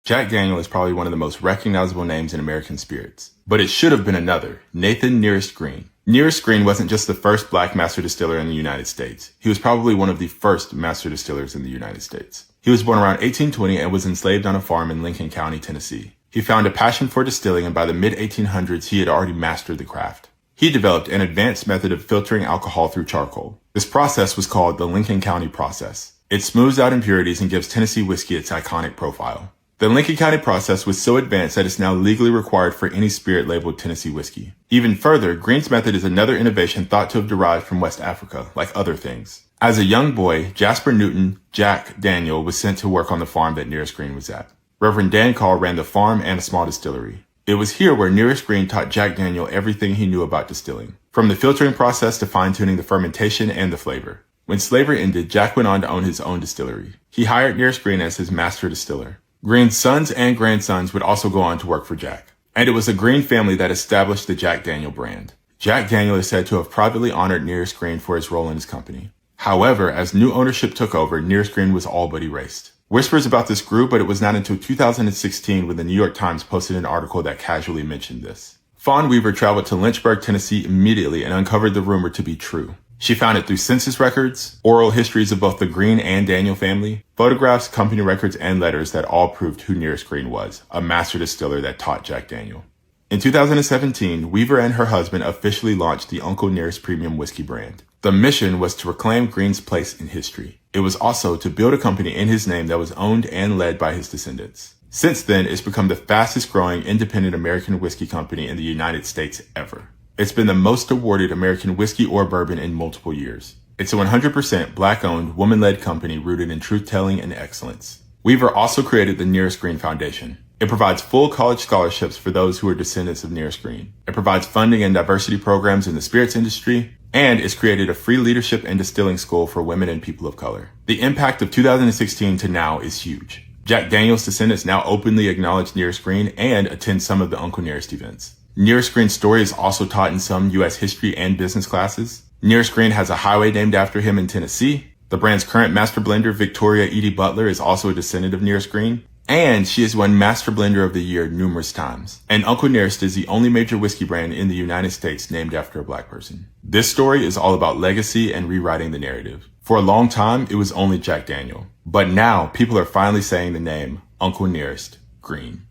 Jack Daniel is probably one of the most recognizable names in American spirits. But it should have been another, Nathan Nearest Green. Nearest Green wasn't just the first black master distiller in the United States. He was probably one of the first master distillers in the United States. He was born around 1820 and was enslaved on a farm in Lincoln County, Tennessee. He found a passion for distilling, and by the mid-1800s, he had already mastered the craft. He developed an advanced method of filtering alcohol through charcoal. This process was called the Lincoln County process. It smooths out impurities and gives Tennessee whiskey its iconic profile. The Lincoln County process was so advanced that it's now legally required for any spirit labeled Tennessee whiskey. Even further, Green's method is another innovation thought to have derived from West Africa, like other things. As a young boy, Jasper Newton, Jack Daniel, was sent to work on the farm that Nearest Green was at. Reverend Dan Call ran the farm and a small distillery. It was here where Nearest Green taught Jack Daniel everything he knew about distilling, from the filtering process to fine-tuning the fermentation and the flavor. When slavery ended, Jack went on to own his own distillery. He hired Nearest Green as his master distiller. Green's sons and grandsons would also go on to work for Jack. And it was the Green family that established the Jack Daniel brand. Jack Daniel is said to have privately honored Nearest Green for his role in his company. However, as new ownership took over, Nearest Green was all but erased. Whispers about this grew, but it was not until 2016 when the New York Times posted an article that casually mentioned this. Fawnweaver traveled to Lynchburg, Tennessee immediately and uncovered the rumor to be true. She found it through census records, oral histories of both the Green and Daniel family, photographs, company records, and letters that all proved who Nearest Green was, a master distiller that taught Jack Daniel. In 2017, Weaver and her husband officially launched the unclenearest premium whiskey brand. The mission was to reclaim Green's place in history. It was also to build a company in his name that was owned and led by his descendants. Since then, it's become the fastest growing independent American whiskey company in the United States ever. It's been the most awarded American whiskey or bourbon in multiple years. It's a 100% black-owned, woman-led company rooted in truth-telling and excellence. Weaver also created the Nearest Green Foundation. It provides full college scholarships for those who are descendants of Nearest Green. It provides funding and diversity programs in the spirits industry, and it's created a free leadership and distilling school for women and people of color. The impact of 2016 to now is huge. Jack Daniel's descendants now openly acknowledge Nearest Green and attend some of the Uncle Nearest events. Nearest Green's story is also taught in some U.S. history and business classes. Nearest Green has a highway named after him in Tennessee. The brand's current master blender, Victoria Edie Butler, is also a descendant of Nearest Green. And she has won Master Blender of the Year numerous times. And Uncle Nearest is the only major whiskey brand in the United States named after a black person. This story is all about legacy and rewriting the narrative. For a long time, it was only Jack Daniel. But now, people are finally saying the name Uncle Nearest Green.